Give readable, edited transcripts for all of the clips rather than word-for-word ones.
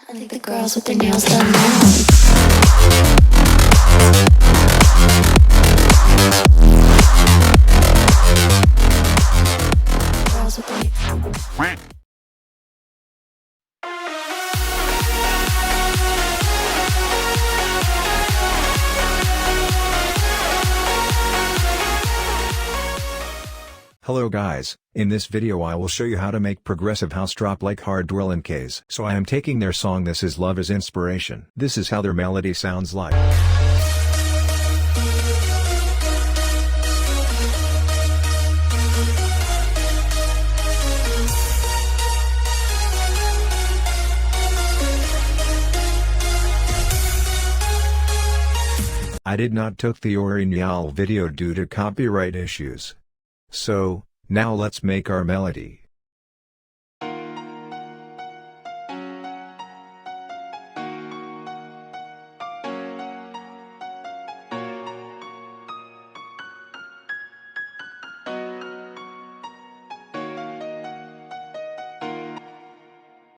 I think the girls with their nails done now. Girls with their Hello guys, in this video I will show you how to make progressive house drop like Hadwell and Kaaze. So I am taking their song This Is Love as inspiration. This is how their melody sounds like. I did not took the original video due to copyright issues. So, now let's make our melody.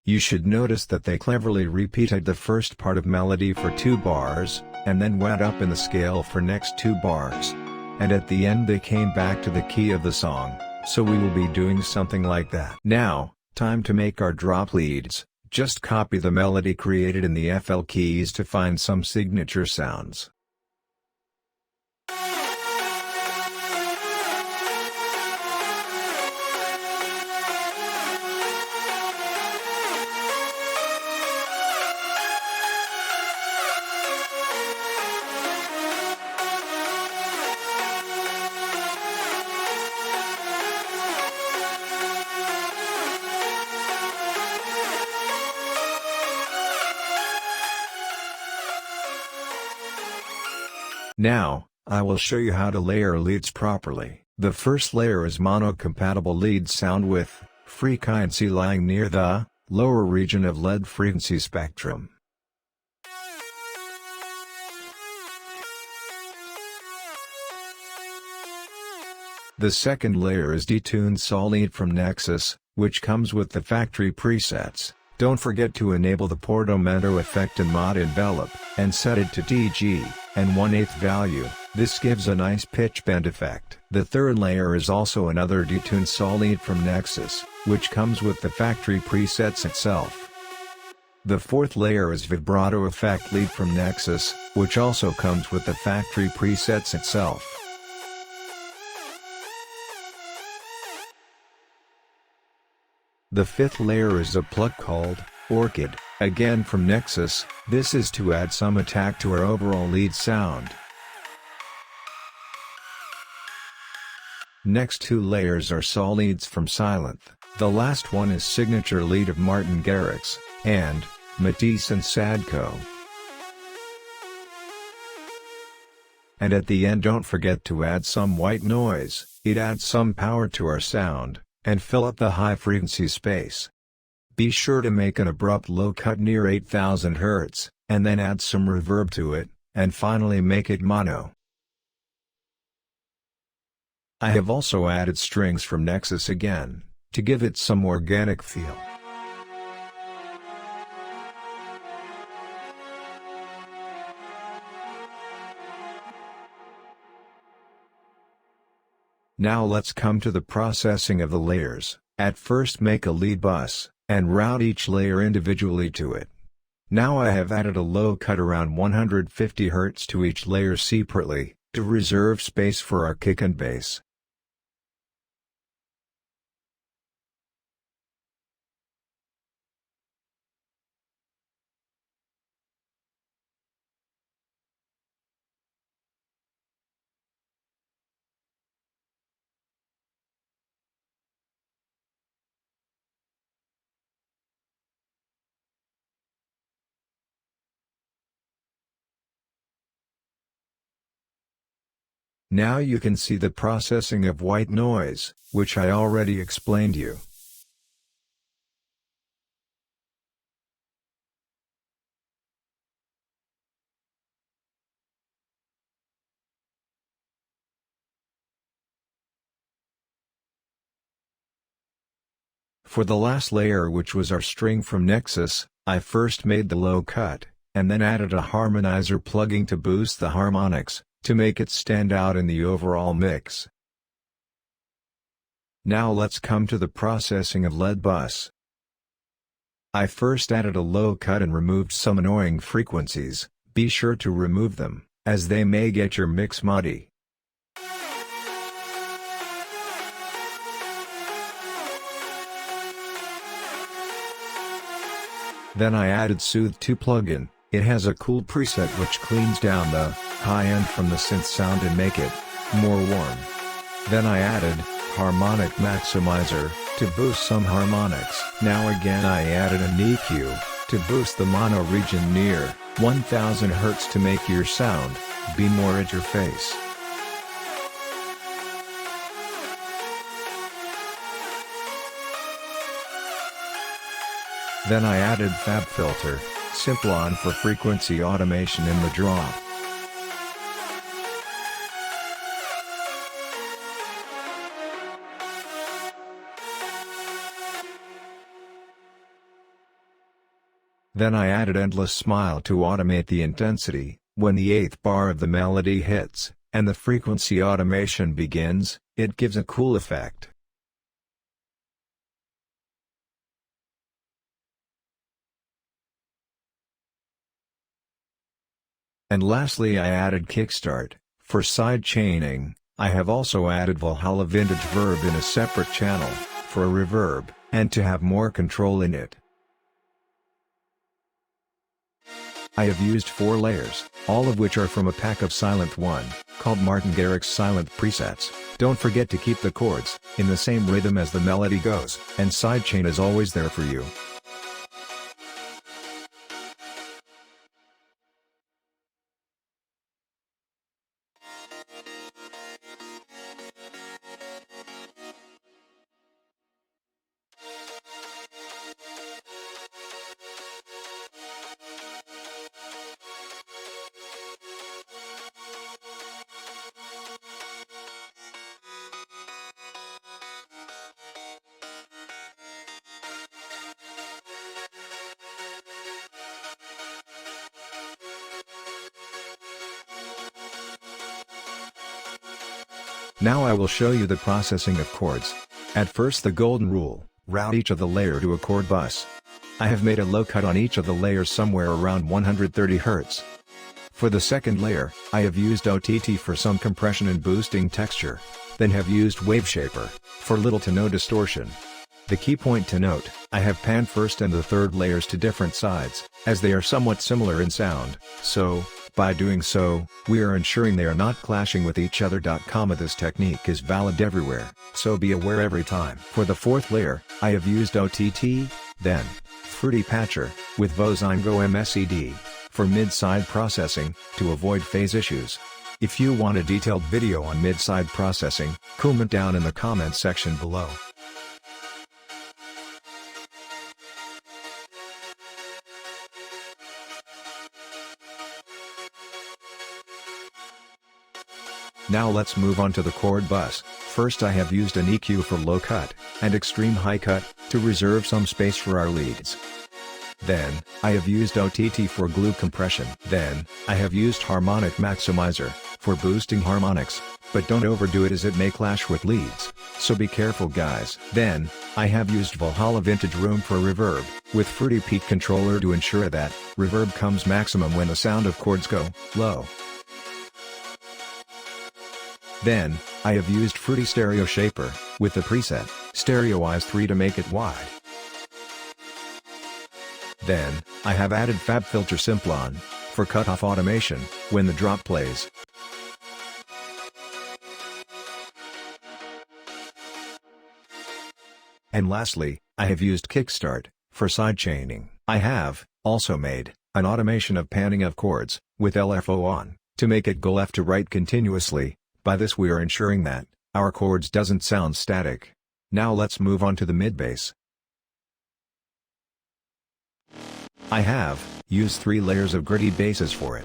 You should notice that they cleverly repeated the first part of melody for 2 bars, and then went up in the scale for next 2 bars. And at the end they came back to the key of the song, so we will be doing something like that. Now, time to make our drop leads. Just copy the melody created in the FL keys to find some signature sounds. Now, I will show you how to layer leads properly. The first layer is mono-compatible lead sound with frequency lying near the lower region of lead frequency spectrum. The second layer is detuned saw lead from Nexus, which comes with the factory presets. Don't forget to enable the portamento effect in mod envelope, and set it to DG and 1/8 value. This gives a nice pitch bend effect. The third layer is also another detuned saw lead from Nexus, which comes with the factory presets itself. The fourth layer is vibrato effect lead from Nexus, which also comes with the factory presets itself. The fifth layer is a plug called Orchid, again from Nexus. This is to add some attack to our overall lead sound. Next 2 layers are saw leads from Silenth. The last one is signature lead of Martingarrix, and Matisse and Sadko. And at the end don't forget to add some white noise. It adds some power to our sound, and fill up the high frequency space. Be sure to make an abrupt low cut near 8000 Hz, and then add some reverb to it, and finally make it mono. I have also added strings from Nexus again, to give it some organic feel. Now let's come to the processing of the layers. At first make a lead bus, and route each layer individually to it. Now I have added a low cut around 150 Hz to each layer separately, to reserve space for our kick and bass. Now you can see the processing of white noise, which I already explained you. For the last layer, which was our string from Nexus, I first made the low cut, and then added a harmonizer plugin to boost the harmonics, to make it stand out in the overall mix. Now let's come to the processing of lead bus. I first added a low cut and removed some annoying frequencies. Be sure to remove them, as they may get your mix muddy. Then I added Soothe 2 plugin. It has a cool preset which cleans down the high end from the synth sound and make it more warm. Then I added Harmonic Maximizer to boost some harmonics. Now again I added an EQ to boost the mono region near 1000 Hz to make your sound be more at your face. Then I added Fab Filter, Simplon for frequency automation in the drop. Then I added Endless Smile to automate the intensity. When the 8th bar of the melody hits, and the frequency automation begins, it gives a cool effect. And lastly I added Kickstart. For side chaining, I have also added Valhalla Vintage Verb in a separate channel, for a reverb, and to have more control in it. I have used 4 layers, all of which are from a pack of Silent 1, called martingarrix Silent Presets. Don't forget to keep the chords in the same rhythm as the melody goes, and sidechain is always there for you. Now I will show you the processing of chords. At first the golden rule, route each of the layer to a chord bus. I have made a low cut on each of the layers somewhere around 130 Hz. For the second layer, I have used OTT for some compression and boosting texture, then have used Waveshaper, for little to no distortion. The key point to note, I have panned first and the third layers to different sides, as they are somewhat similar in sound, so, by doing so, we are ensuring they are not clashing with each other. This technique is valid everywhere, so be aware every time. For the fourth layer, I have used OTT, then Fruity Patcher, with Vozingo MSED, for mid-side processing, to avoid phase issues. If you want a detailed video on mid-side processing, comment down in the comments section below. Now let's move on to the chord bus. First I have used an EQ for low cut, and extreme high cut, to reserve some space for our leads. Then, I have used OTT for glue compression. Then, I have used Harmonic Maximizer, for boosting harmonics, but don't overdo it as it may clash with leads, so be careful guys. Then, I have used Valhalla Vintage Room for reverb, with Fruity Peak Controller to ensure that reverb comes maximum when the sound of chords go low. Then, I have used Fruity Stereo Shaper, with the preset Stereoize 3 to make it wide. Then, I have added Fab Filter Simplon, for cutoff automation, when the drop plays. And lastly, I have used Kickstart, for sidechaining. I have also made an automation of panning of chords, with LFO on, to make it go left to right continuously. By this we are ensuring that our chords doesn't sound static. Now let's move on to the mid-bass. I have used 3 layers of gritty basses for it.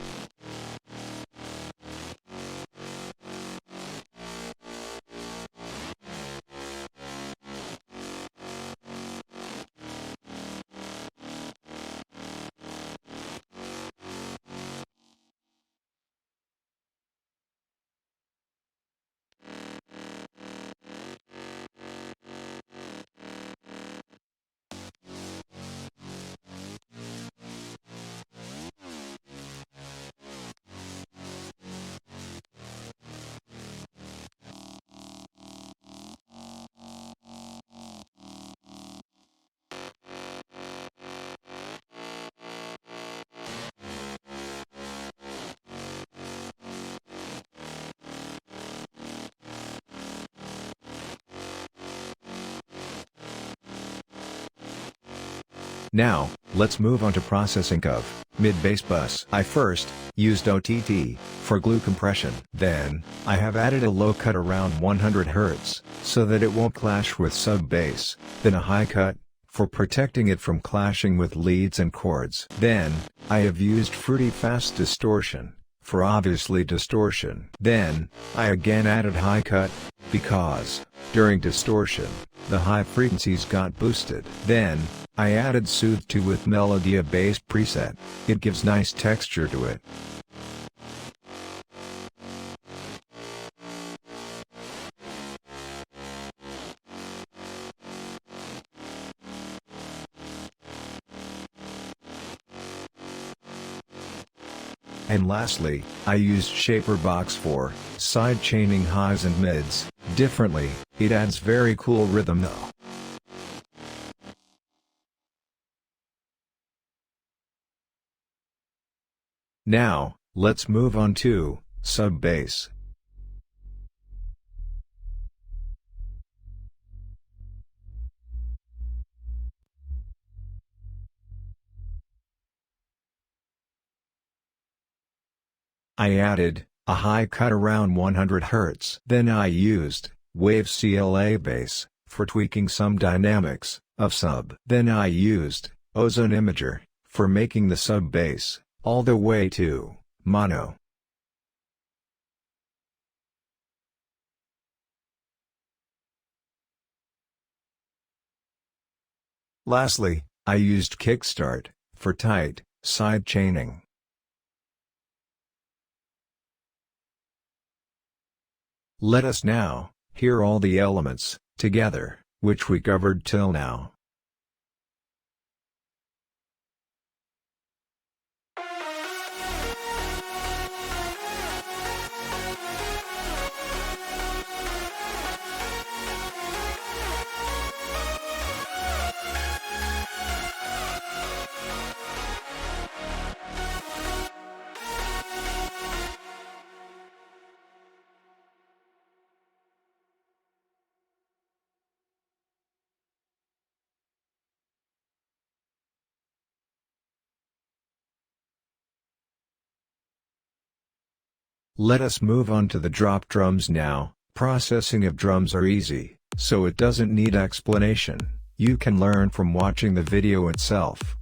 Now, let's move on to processing of mid-bass bus. I first used OTT for glue compression. Then, I have added a low cut around 100 Hz, so that it won't clash with sub-bass, then a high cut, for protecting it from clashing with leads and chords. Then, I have used fruity fast distortion, for obviously distortion. Then, I again added high cut, because, during distortion, the high frequencies got boosted. Then, I added Soothe to with Melodia bass preset, it gives nice texture to it. And lastly, I used Shaperbox for side chaining highs and mids differently. It adds very cool rhythm though. Now, let's move on to sub-bass. I added a high cut around 100 Hz. Then I used Wave CLA bass for tweaking some dynamics of sub. Then I used Ozone Imager for making the sub bass all the way to mono. Lastly, I used Kickstart for tight side chaining. Let us now hear all the elements together, which we covered till now. Let us move on to the drop drums now. Processing of drums are easy, so it doesn't need explanation. You can learn from watching the video itself.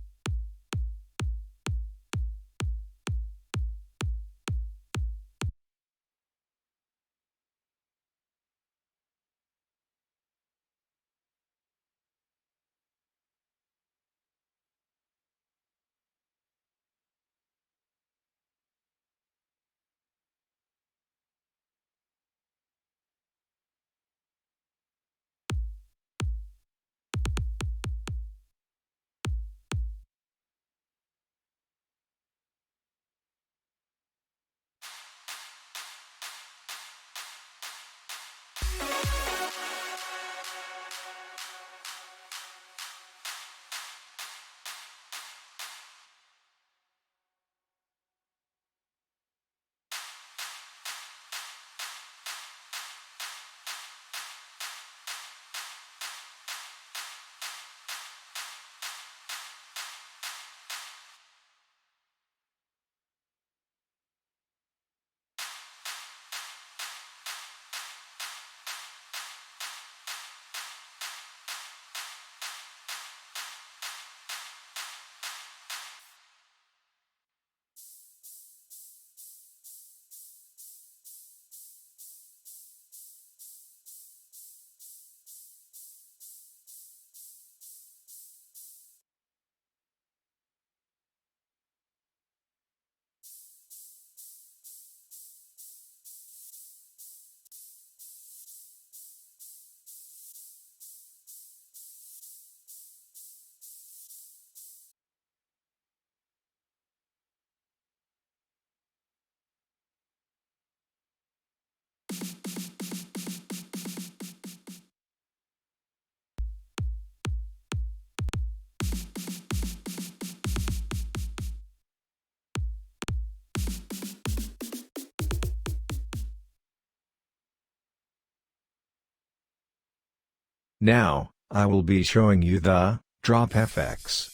Now, I will be showing you the drop FX.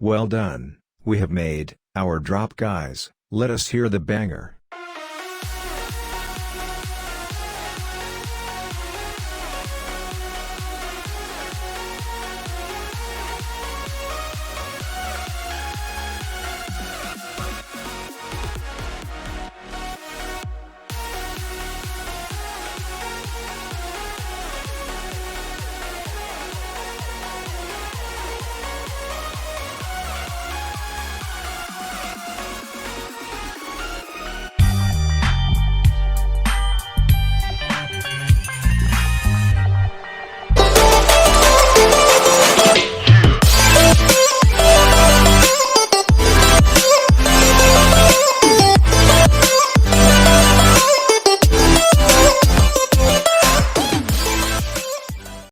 Well done, we have made our drop, guys. Let us hear the banger.